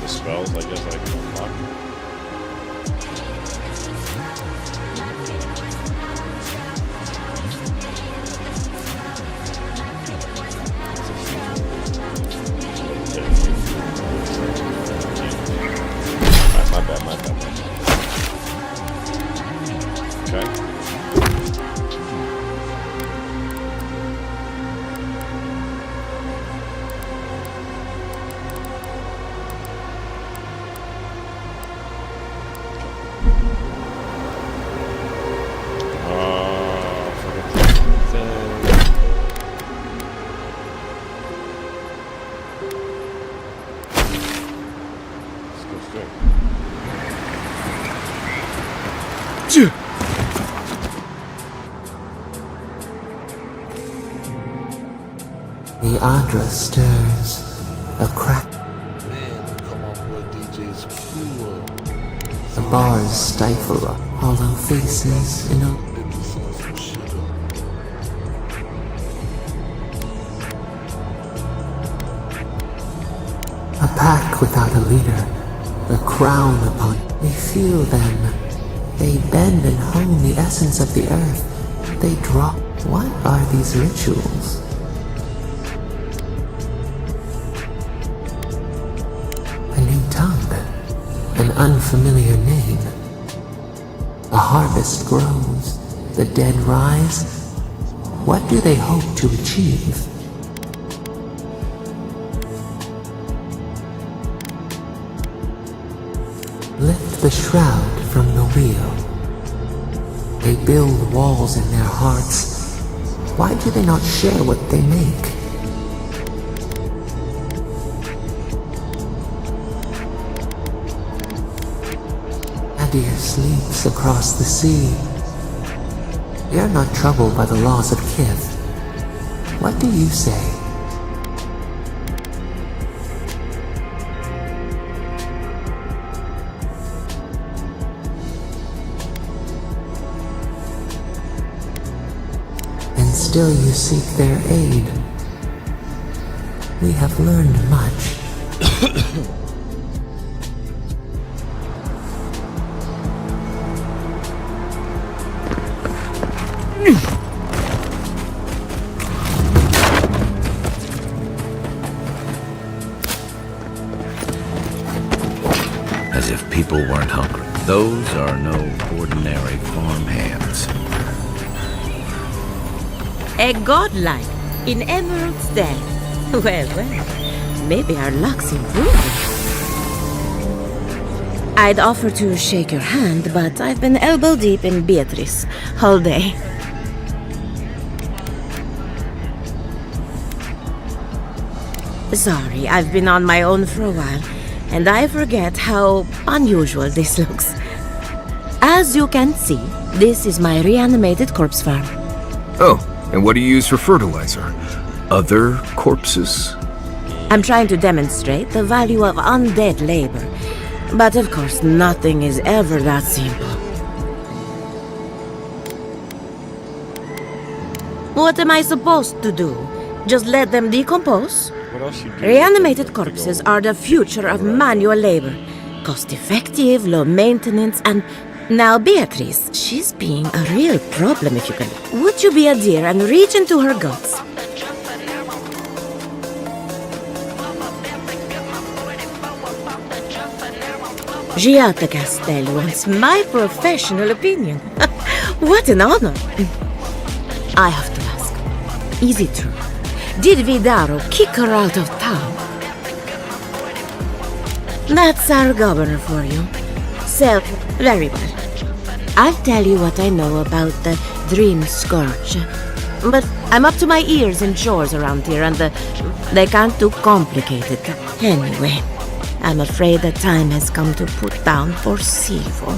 Spells, I guess I can unlock. My bad. Okay. The Adra stirs, a crack. Man, come on, boy, DJ's cool. The bars stifle up, hollow faces in a Maybe some shit up. A pack without a leader, a crown upon. They feel them. They bend and hone the essence of the earth. They drop. What are these rituals? A new tongue, an unfamiliar name. A harvest grows, the dead rise. What do they hope to achieve? Lift the shroud from the wheel. They build walls in their hearts. Why do they not share what they make? Adir sleeps across the sea. They are not troubled by the laws of Kith. What do you say? And still you seek their aid. We have learned much. As if people weren't hungry. Those are no ordinary farm hands. A godlike in Emerald's Den. Well, maybe our luck's improving. I'd offer to shake your hand, but I've been elbow deep in Beatrice all day. Sorry, I've been on my own for a while, and I forget how unusual this looks. As you can see, this is my reanimated corpse farm. Oh, and what do you use for fertilizer? Other corpses? I'm trying to demonstrate the value of undead labor. But of course, nothing is ever that simple. What am I supposed to do? Just let them decompose? What else you do? Reanimated corpses are the future of manual labor. Cost-effective, low maintenance, and now Beatrice, she's being a real problem if you can. Would you be a dear and reach into her guts? Giata Castelli wants my professional opinion. What an honor. I have to ask, is it true? Did Vidaro kick her out of town? That's our governor for you. So, very well. I'll tell you what I know about the Dream Scourge. But I'm up to my ears in chores around here, and the They can't do complicated. Anyway, I'm afraid the time has come to put down for Silvo.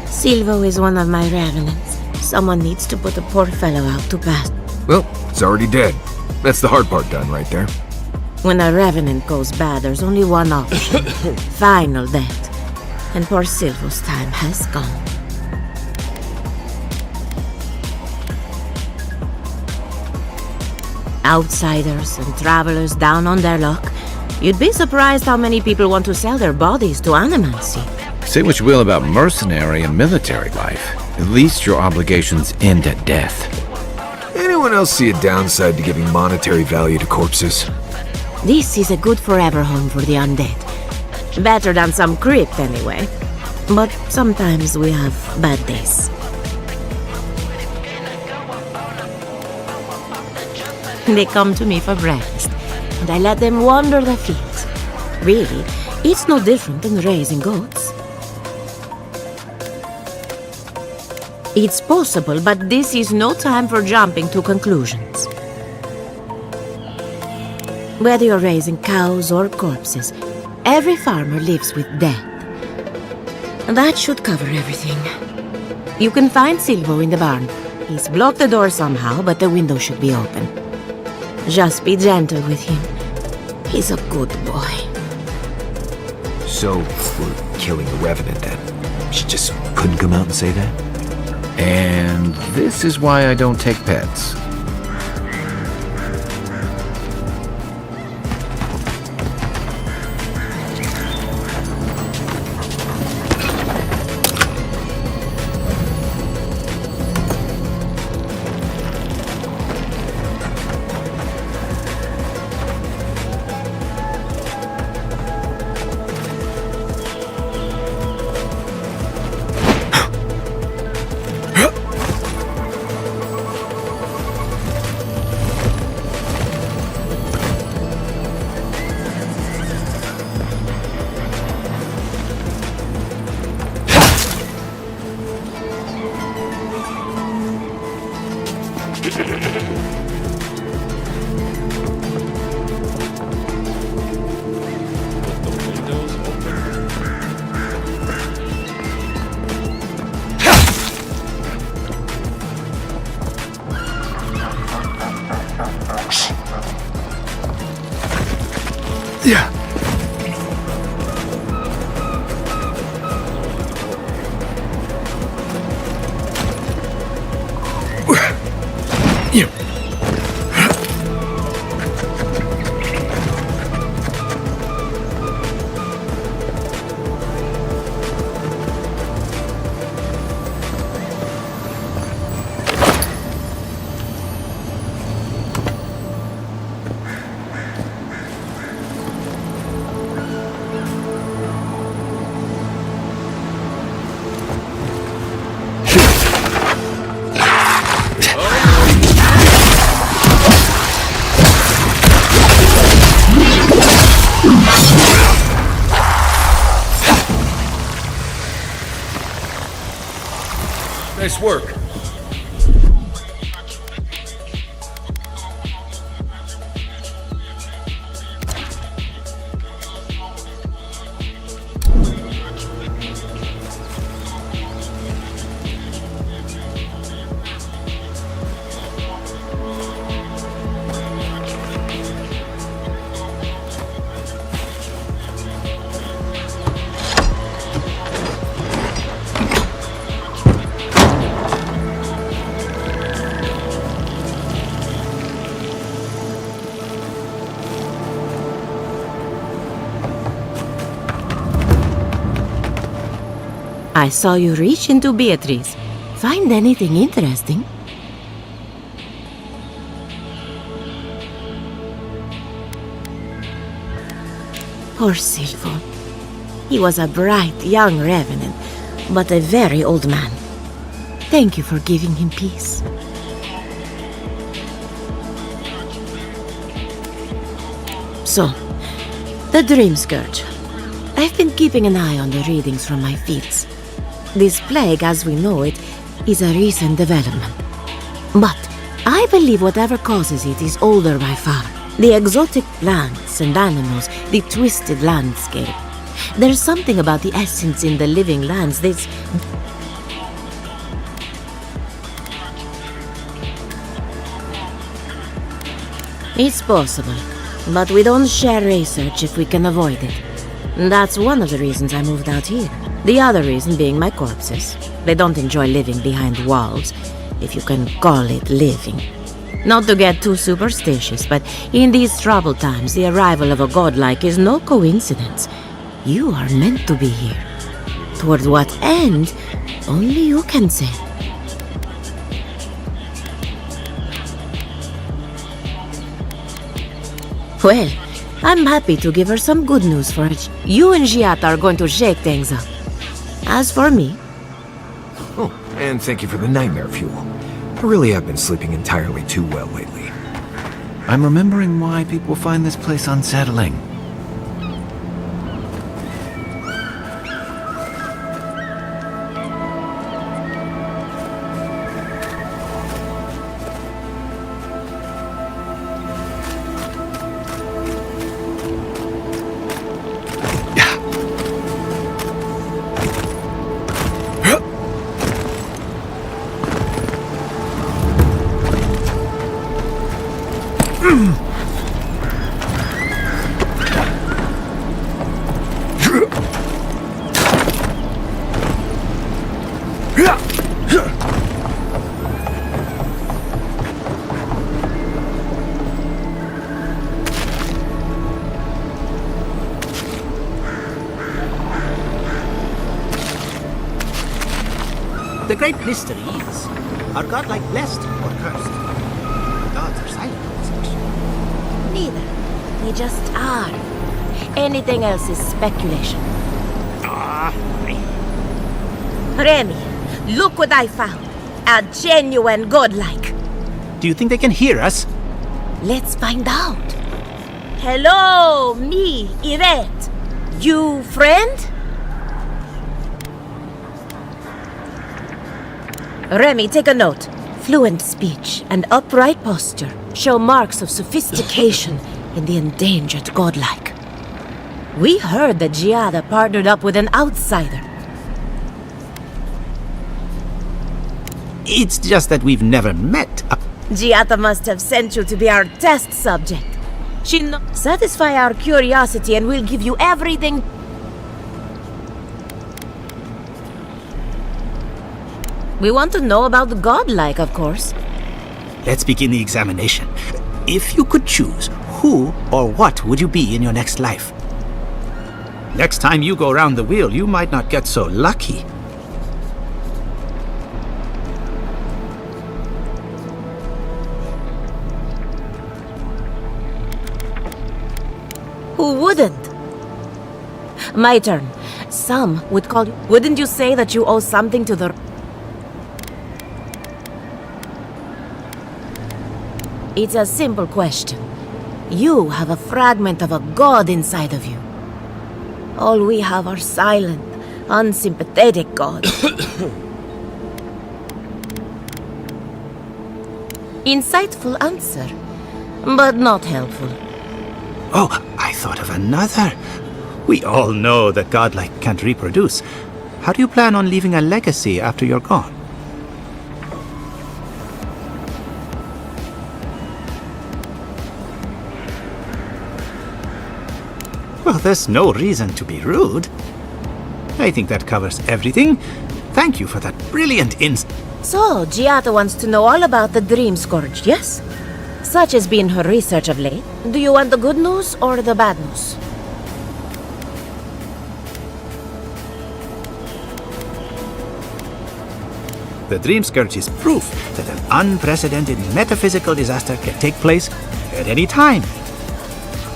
Silvo is one of my revenants. Someone needs to put the poor fellow out to pasture. Well, it's already dead. That's the hard part done right there. When a revenant goes bad, there's only one option. Final death. And poor Silvo's time has gone. Outsiders and travelers down on their luck. You'd be surprised how many people want to sell their bodies to animancy. Say what you will about mercenary and military life. At least your obligations end at death. Anyone else see a downside to giving monetary value to corpses? This is a good forever home for the undead. Better than some crypt, anyway. But sometimes we have bad days. They come to me for breakfast, and I let them wander the fields. Really, it's no different than raising goats. It's possible, but this is no time for jumping to conclusions. Whether you're raising cows or corpses, every farmer lives with death. That should cover everything. You can find Silvo in the barn. He's blocked the door somehow, but the window should be open. Just be gentle with him. He's a good boy. So, we're killing the Revenant then? She just couldn't come out and say that? And this is why I don't take pets. Yeah. Nice work. I saw you reach into Beatrice. Find anything interesting? Poor Silvo. He was a bright young revenant, but a very old man. Thank you for giving him peace. So, the Dream Scourge. I've been keeping an eye on the readings from my feeds. This plague, as we know it, is a recent development. But I believe whatever causes it is older by far. The exotic plants and animals, the twisted landscape. There's something about the essence in the living lands that's... It's possible, but we don't share research if we can avoid it. That's one of the reasons I moved out here. The other reason being my corpses. They don't enjoy living behind walls, if you can call it living. Not to get too superstitious, but in these troubled times, the arrival of a godlike is no coincidence. You are meant to be here. Toward what end, only you can say. Well, I'm happy to give her some good news for it. You and Giata are going to shake things up. As for me... Oh, and thank you for the nightmare fuel. I really have been sleeping entirely too well lately. I'm remembering why people find this place unsettling. The great mystery is, are godlike blessed or cursed? The gods are silent on this question. Neither. They just are. Anything else is speculation. Remy, look what I found. A genuine godlike. Do you think they can hear us? Let's find out. Hello, me, Yvette. You friend? Remy, take a note. Fluent speech and upright posture show marks of sophistication in the endangered godlike. We heard that Giada partnered up with an outsider. It's just that we've never met. Giada must have sent you to be our test subject. Satisfy our curiosity and we'll give you everything. We want to know about the godlike, of course. Let's begin the examination. If you could choose, who or what would you be in your next life? Next time you go around the wheel, you might not get so lucky. Who wouldn't? My turn. Some would call you... Wouldn't you say that you owe something to the... It's a simple question. You have a fragment of a god inside of you. All we have are silent, unsympathetic gods. Insightful answer, but not helpful. Oh, I thought of another. We all know that godlike can't reproduce. How do you plan on leaving a legacy after you're gone? Well, there's no reason to be rude. I think that covers everything. Thank you for that brilliant So, Giata wants to know all about the Dream Scourge, yes? Such has been her research of late. Do you want the good news or the bad news? The Dream Scourge is proof that an unprecedented metaphysical disaster can take place at any time.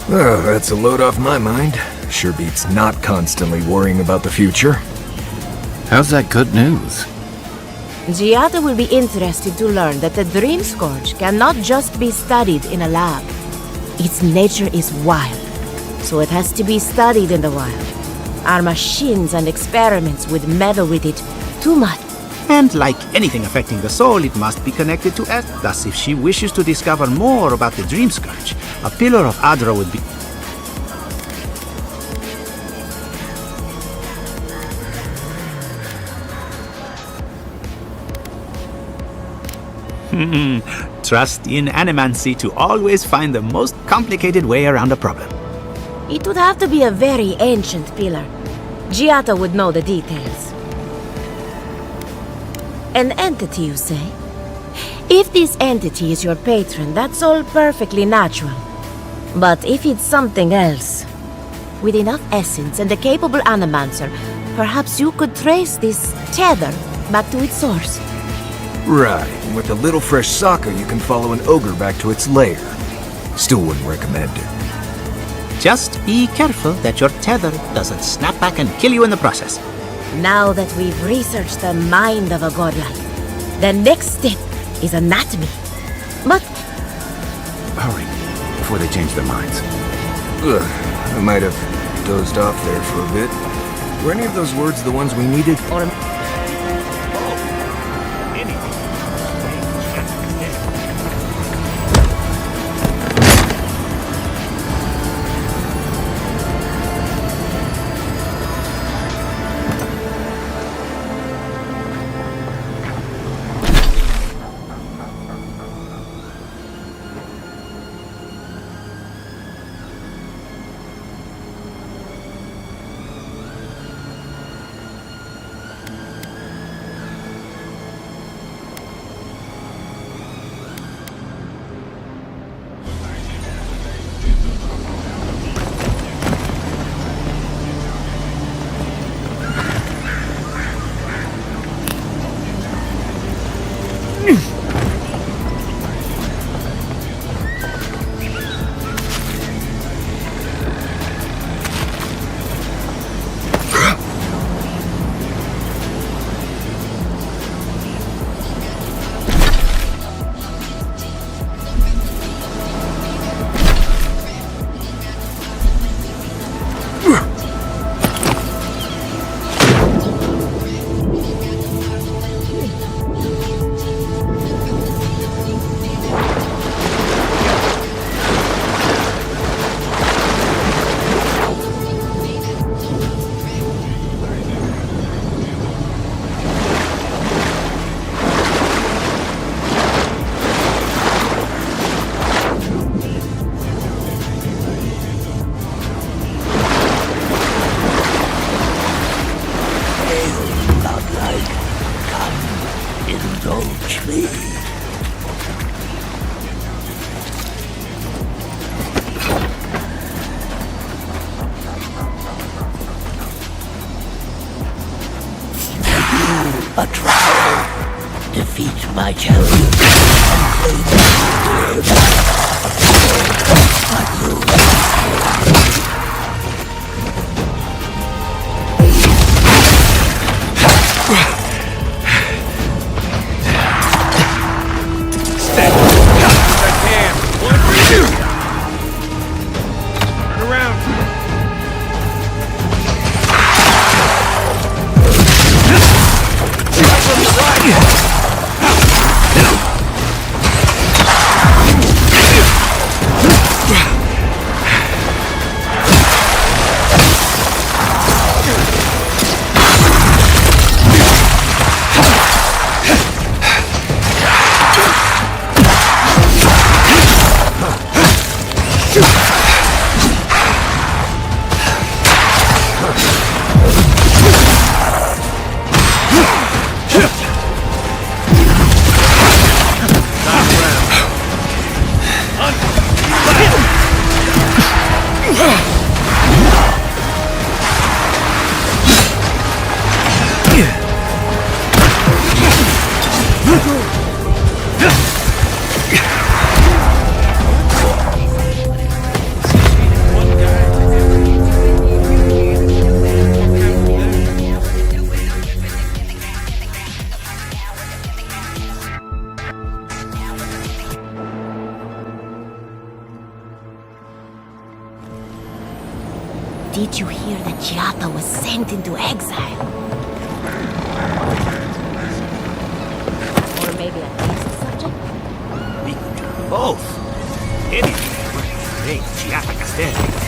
Oh, that's a load off my mind. Sure beats not constantly worrying about the future. How's that good news? Giada will be interested to learn that the Dream Scourge cannot just be studied in a lab. Its nature is wild, so it has to be studied in the wild. Our machines and experiments would meddle with it too much. And like anything affecting the soul, it must be connected to Earth. Thus, if she wishes to discover more about the Dream Scourge, a pillar of Adra would be... Trust in animancy to always find the most complicated way around a problem. It would have to be a very ancient pillar. Giata would know the details. An entity, you say? If this entity is your patron, that's all perfectly natural. But if it's something else, with enough essence and a capable animancer, perhaps you could trace this tether back to its source. Right, and with a little fresh soccer, you can follow an ogre back to its lair. Still wouldn't recommend it. Just be careful that your tether doesn't snap back and kill you in the process. Now that we've researched the mind of a godlike, the next step is anatomy. But Hurry, before they change their minds. Ugh, I might have dozed off there for a bit. Were any of those words the ones we needed? A trial. Defeat my champion and claim did you hear that Giata was sent into exile? Maybe a taste subject? We could do both. Anything that would make Giata Castelli.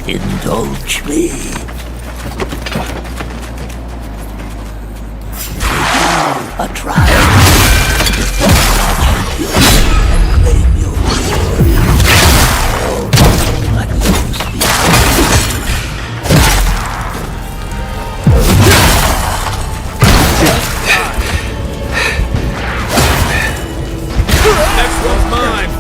Indulge me. A trial. And claim your glory. Like those Next one's mine.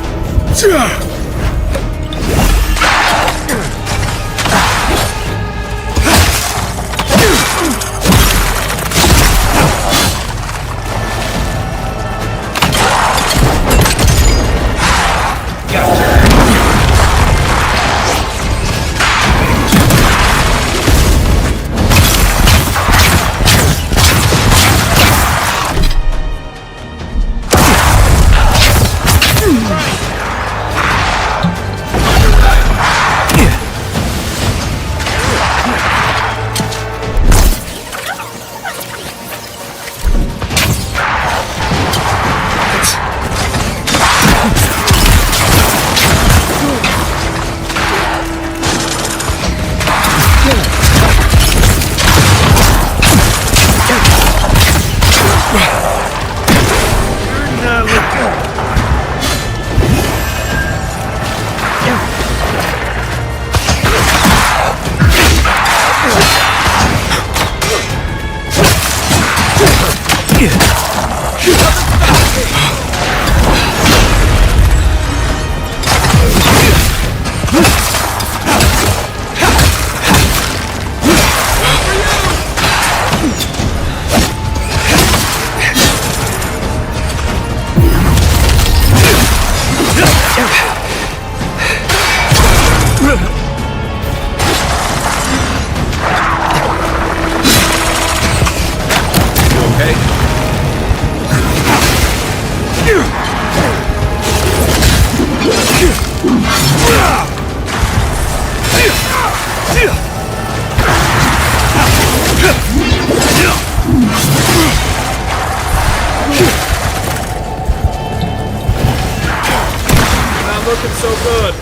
Not looking so good.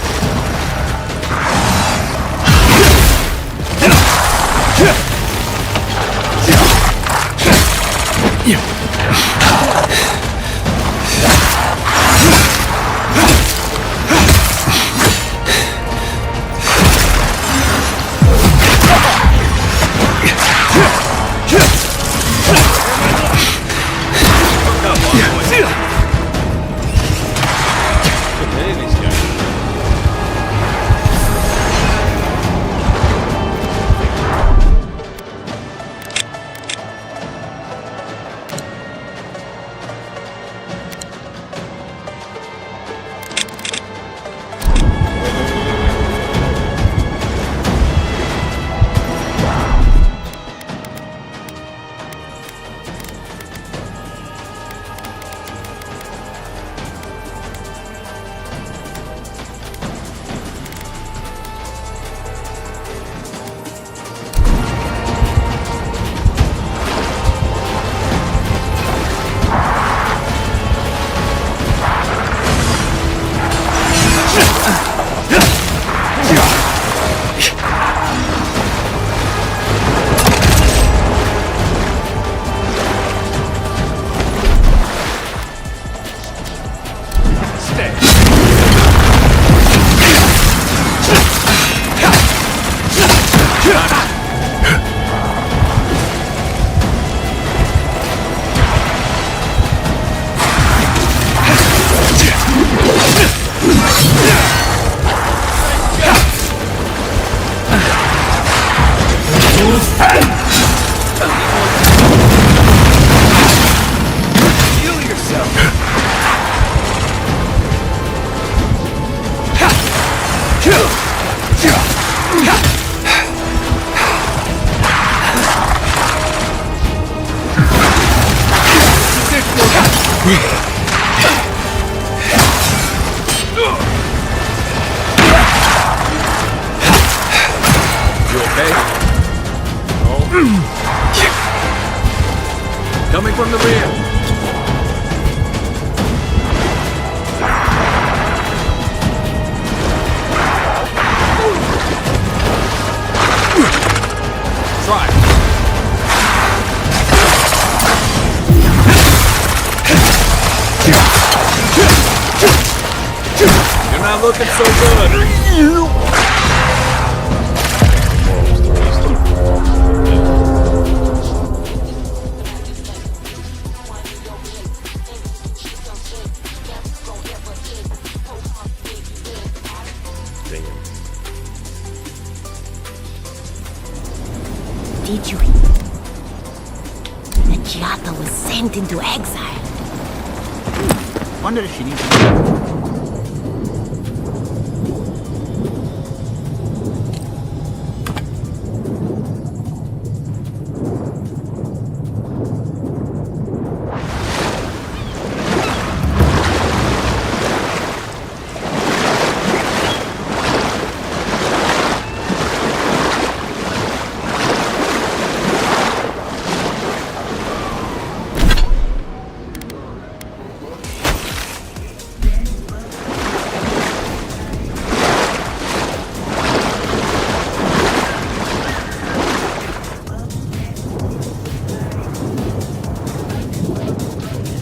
Heal yourself. You okay? Coming from the rear. Try. You're not looking so good. Did you hear? The Giata was sent into exile. Wonder if she needs.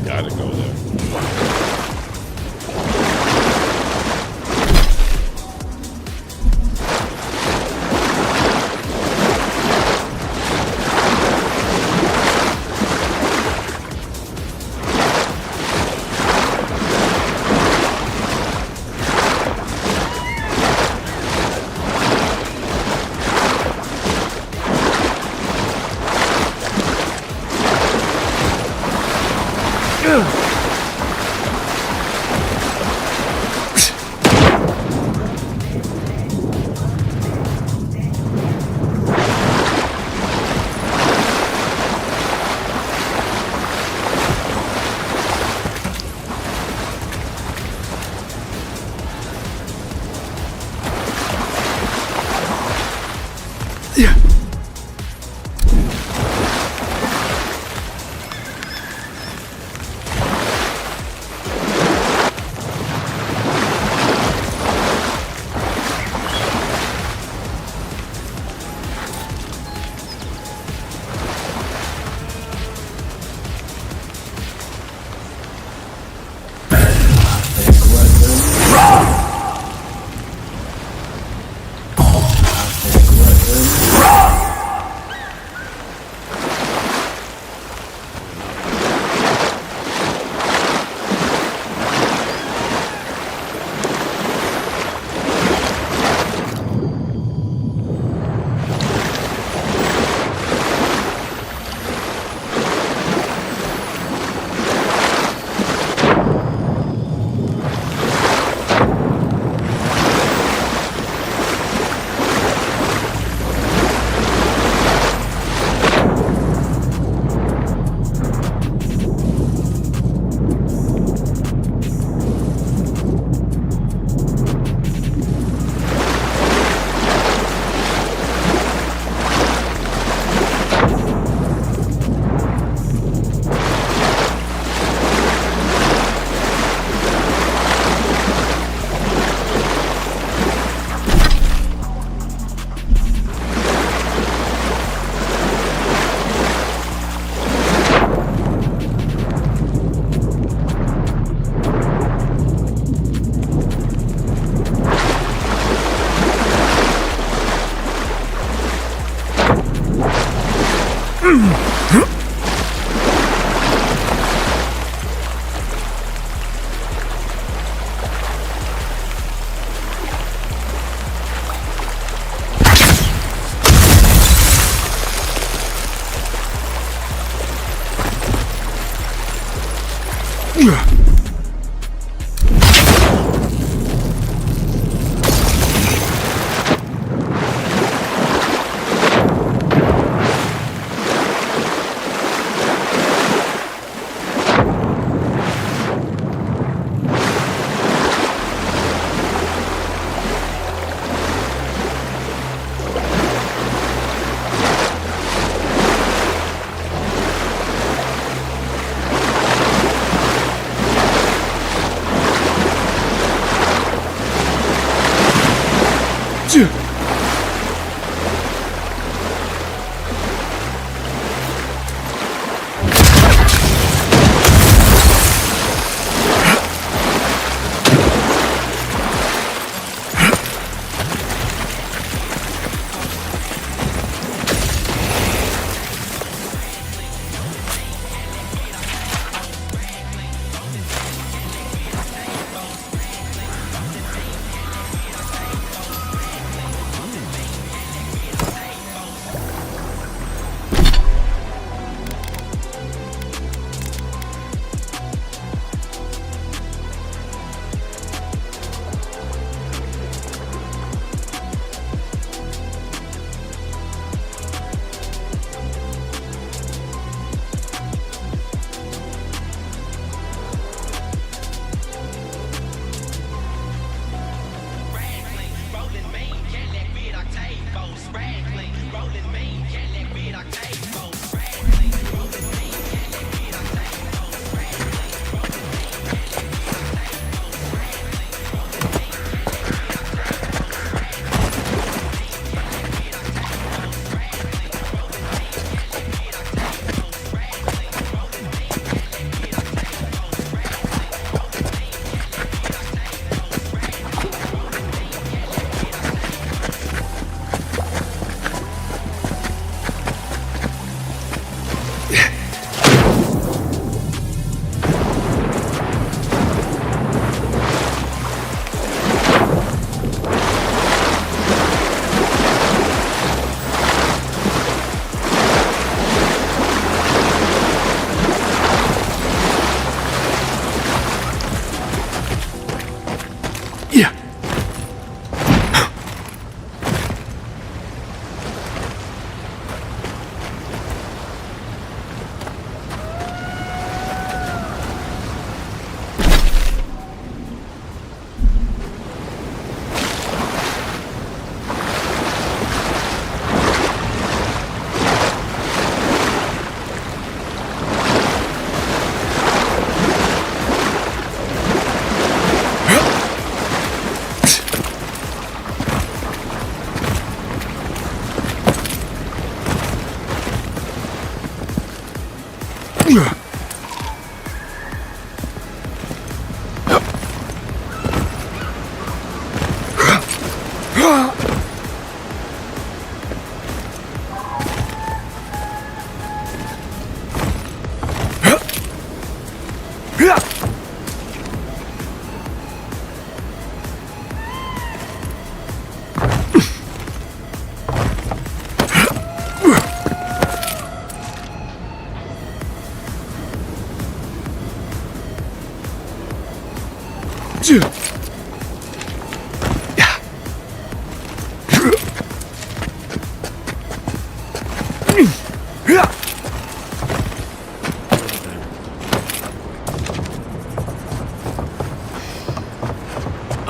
Gotta go there.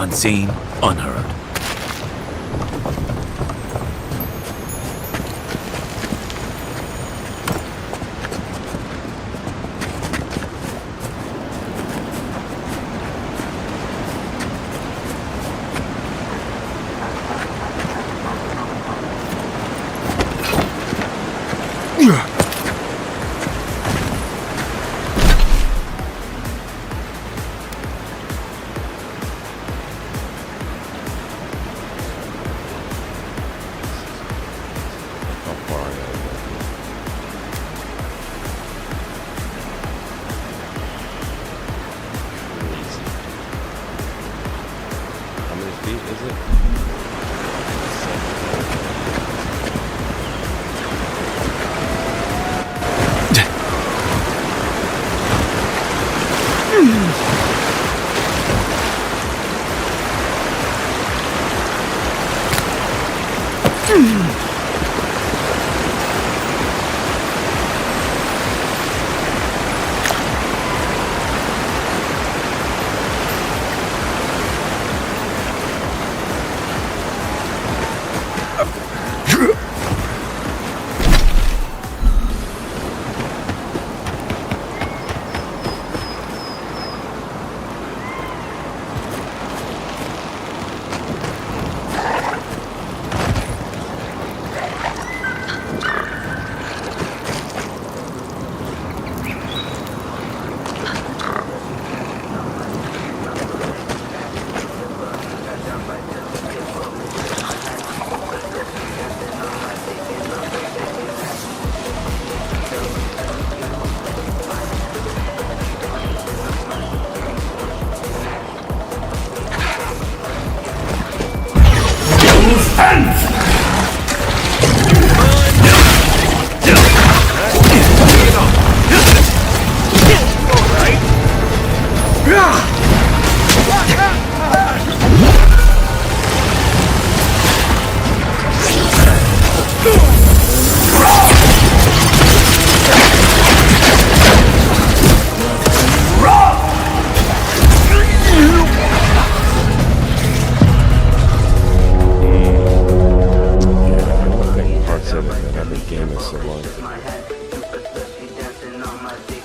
Unseen, unheard.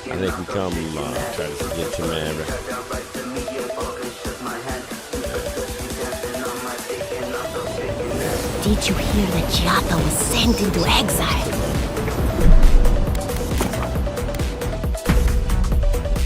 I think we come try to get you, man. Did you hear that Giata was sent into exile?